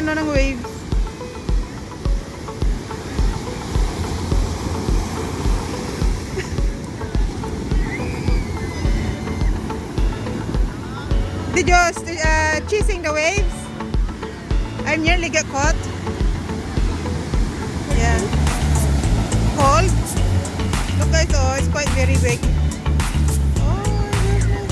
ano ng waves. Did you chasing the waves? I nearly got caught. Yeah. Cold. Look guys, oh, it's quite very big. Oh my goodness.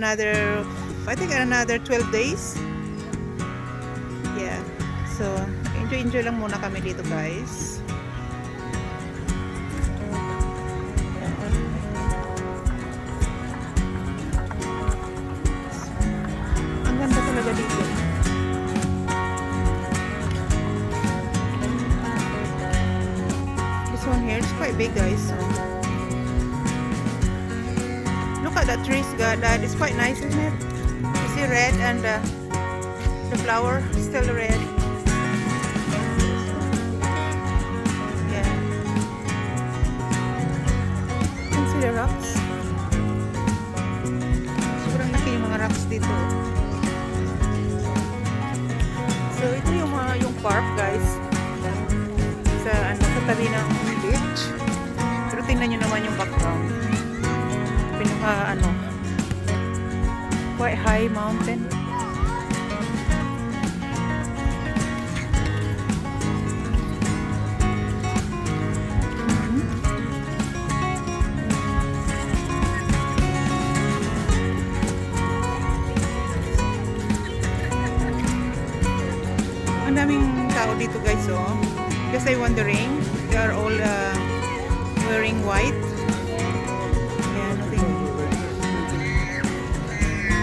Another, I think another 12 days. Yeah. So, enjoy lang muna kami dito, guys. Ang ganda talaga dito. This one here is quite big, guys. So, look at the trees, God. That is quite nice, isn't it? You see red and the flower still red. Yeah. You can see the rocks. Sobrang laki yung mga rocks dito. So ito yung park, guys. Sa tabi ng beach. Pero tingnan nyo naman yung background. Quite high mountain. Ang daming tao dito, guys, oh. Because I'm wondering, they are all wearing white.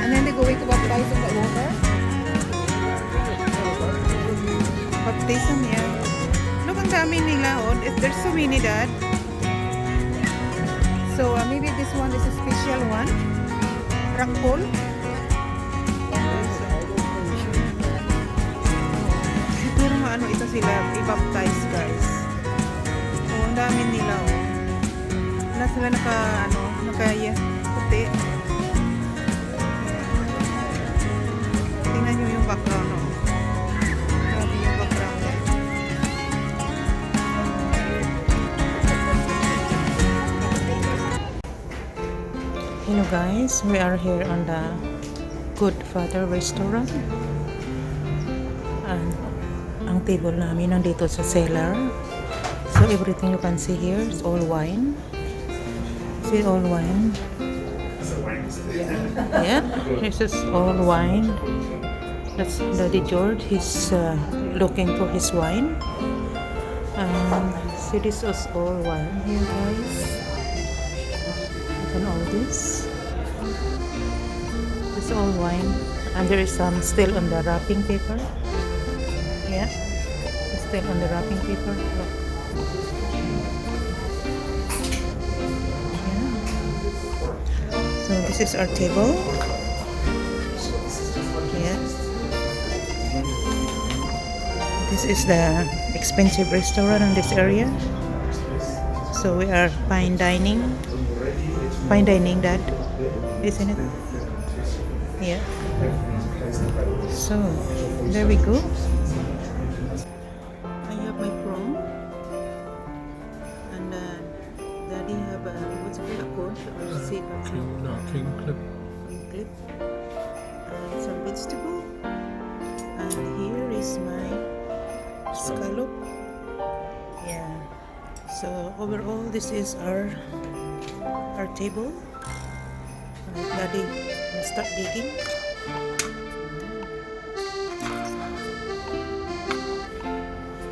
And then they go to baptize in the water. Baptism, yeah. Look, ang dami nila, oh. There's so many, Dad. So, maybe this one is a special one. Rock pool. Siguro ano ito sila, i-baptize, guys. Oh, ang dami nila, oh. Wala sila puti. Tingnan nyo yung background, oh. Grabe yung background, eh. Hello guys, we are here on the Good Father Restaurant. And ang table namin nandito sa cellar. So everything you can see here is all wine. See, all wine. Yeah, this is all wine. That's Daddy George. He's looking for his wine. See, this is all wine here, guys. Look at all this. It's all wine, and there is some still on the wrapping paper. Yeah, it's still on the wrapping paper. Look. So this is our table. Yes. This is the expensive restaurant in this area. So we are fine dining. Fine dining, Dad, isn't it? Yeah. So there we go. I have my prawn. King clip. clip. Some vegetable. And here is my scallop. Yeah. So overall, this is our table. Daddy, start digging.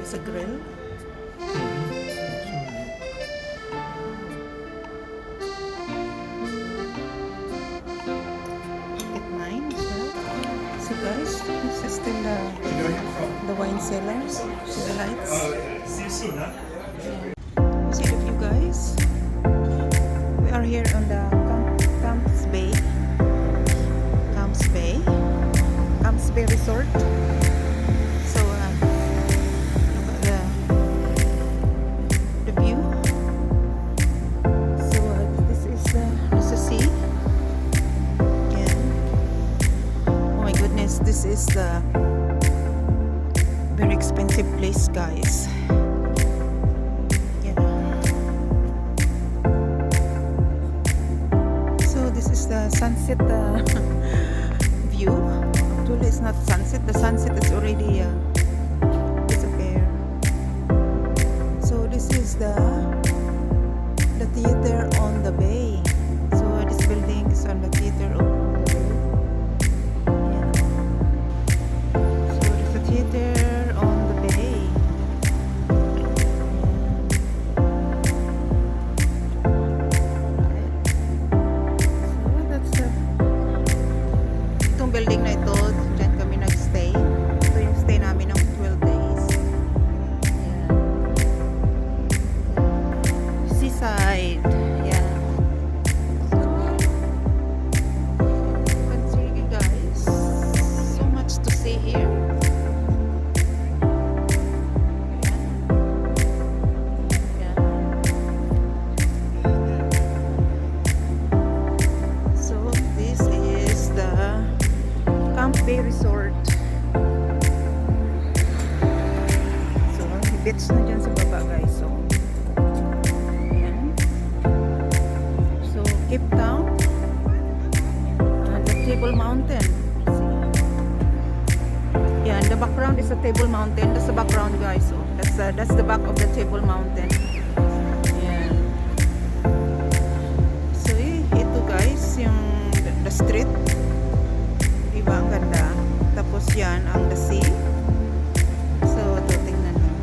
It's a grill. At mine as well. So guys, this is still the wine cellar. See the lights. See you soon, huh? You see the view, guys. We are here on the Camps Bay. Camps Bay Resort. So look at the view. So this is the sea. Yeah. Oh my goodness, this is the very expensive place, guys. This is the sunset view. Actually, it's not sunset. The sunset is already disappeared. So this is the theater on the bay. So this building is on the theater on the bay. Yeah. So there's a theater on the bay. Building na ito, dyan kami nag-stay. Ito yung stay namin ng 12 days. Yeah. Seaside. Yeah. You can see, guys, so much to see here. Yeah. So this is the Camps Bay Resort. So, may beach na dyan sa baba, guys. So, ayan. So, Cape Town. The Table Mountain. See? Yeah, and the background is the Table Mountain. That's the background, guys. So, that's the back of the Table Mountain. Yeah. So, ito, guys, yung the street. Diba, ang ganda. Tapos yan, ang the sea. So, ito, tingnan nyo.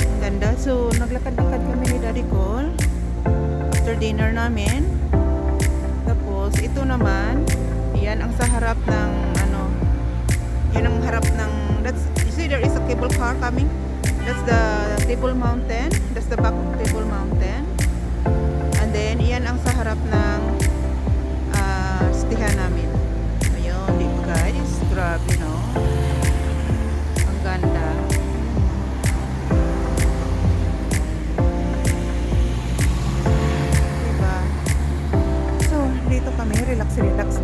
Ang ganda. So, naglakad-lakad kami ni Daddy Cole after dinner namin. Tapos, ito naman, yan ang sa harap ng, yan ang harap ng, you see there is a cable car coming. That's the Table Mountain. That's the back of Table Mountain. And then, yan ang sa harap ng stihan namin. Guys, grabe, no? Ang ganda. Diba? So, dito kami, relax lang.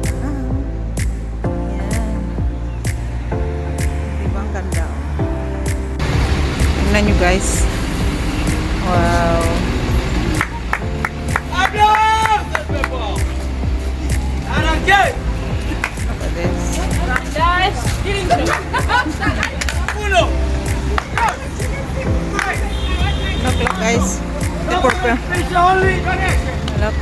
Yan. Diba, ang ganda. Tingnan nyo, guys. Wow. This. Look, guys. The purple. Look.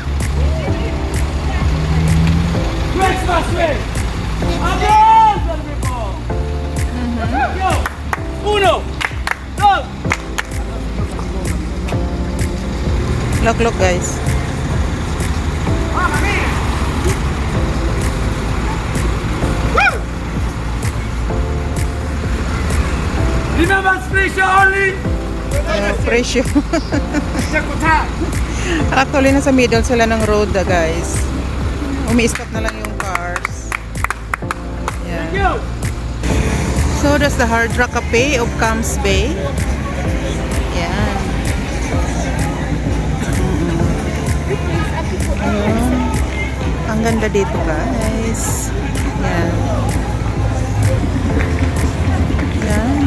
Look, guys. Remember special only. Presyo. Actually, nasa middle sila ng road, guys. Umi-stop na lang yung cars. Yeah. So, that's the Hard Rock Cafe of Camps Bay. Yan. Ang ganda dito, guys. Yan. Yan.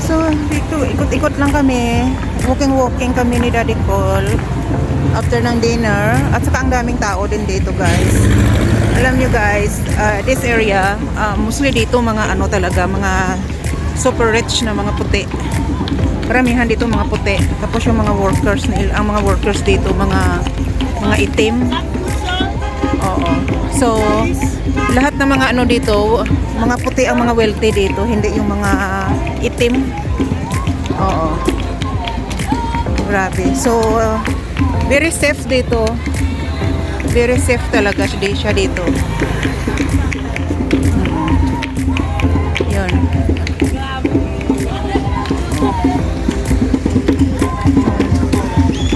So, dito, ikot-ikot lang kami. Walking kami ni Daddy Cole. after ng dinner. At saka ang daming tao din dito, guys. Alam nyo guys, this area, mostly dito mga ano talaga, mga super rich na mga puti. Karamihan dito mga puti. Tapos yung mga workers, ang mga workers dito, mga itim. Oo. So, lahat ng mga ano dito, mga puti ang mga wealthy dito, hindi yung mga itim. Oo. Grabe. So, very safe dito. Very safe talaga siya dito. Yun.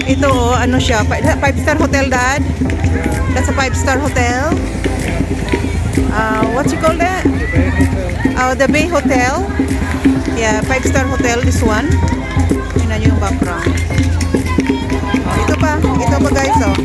Ito, ano siya, 5-star hotel, Dad? That's a 5-star hotel. What you call that? The Bay Hotel. Yeah, 5-star hotel, this one. Yun yung background. Ito pa guys, oh.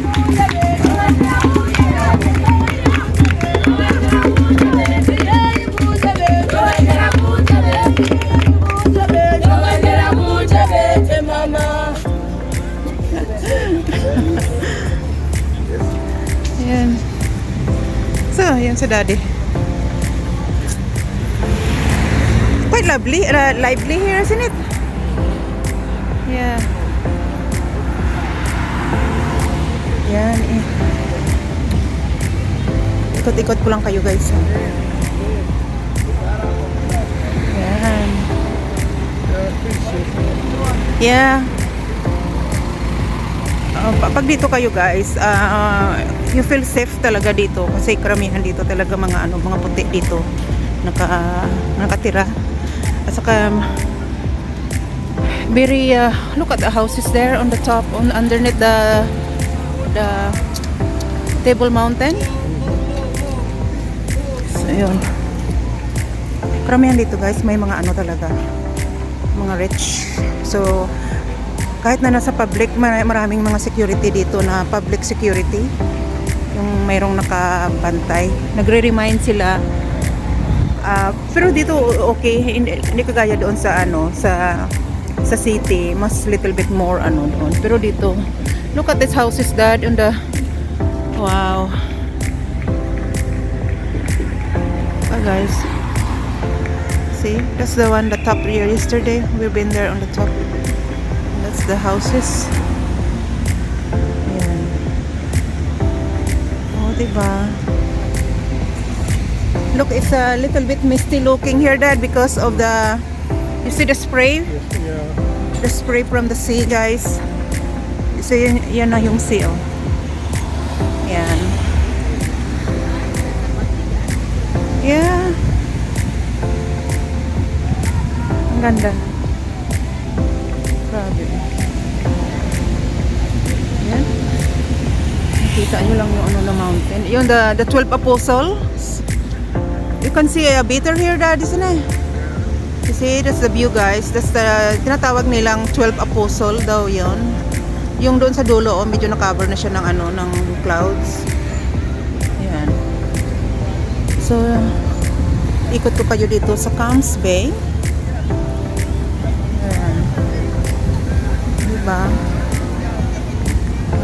Yan. So, yan si Daddy. Quite lively here, isn't it? Yeah. Yan eh. Ikot-ikot ko lang kayo guys. Yan. Yeah. Pag dito kayo guys, you feel safe talaga dito kasi karamihan dito talaga mga puti dito nakatira. At saka very look at the houses there on the top, underneath the Table Mountain. So yun. Karamihan dito guys, may mga talaga, mga rich. So kahit na nasa public, maraming mga security dito na public security. Yung mayroong nakabantay. Nagre-remind sila. Pero dito okay, hindi kagaya doon sa sa city, mas little bit more doon. Pero dito, look at this houses, Dad, on the wow. Guys. See, that's the one, the top here yesterday. We've been there on the top. That's the houses. Ayan. Oh, diba? Look, it's a little bit misty looking here, Dad, because of the, you see the spray? Yeah. The spray from the sea, guys. So, yan na yung sea, oh. Yan. Yeah. Ang ganda. Grabe. Yan. Nakita nyo lang yung na mountain. Yung the 12 apostles. You can see a beater here, Dad, isn't it? You see, that's the view, guys. That's the tinatawag nilang 12 apostle daw yon. Yung doon sa dulo, medyo na-cover na siya ng ng clouds. Yan. So, ikot ko kayo dito sa Camps Bay. Ayan. Diba?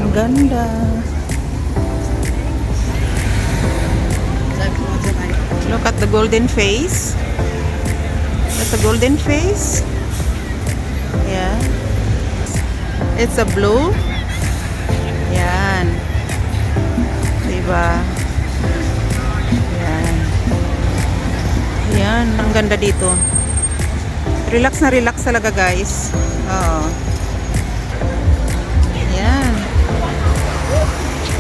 Ang ganda. Look at the golden face. That's a golden face. Yeah. It's a blue. Yan. Diba? Yan. Yan. Ang ganda dito. Relax na relax talaga, guys. Oo. Yan.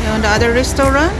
Yung the other restaurant.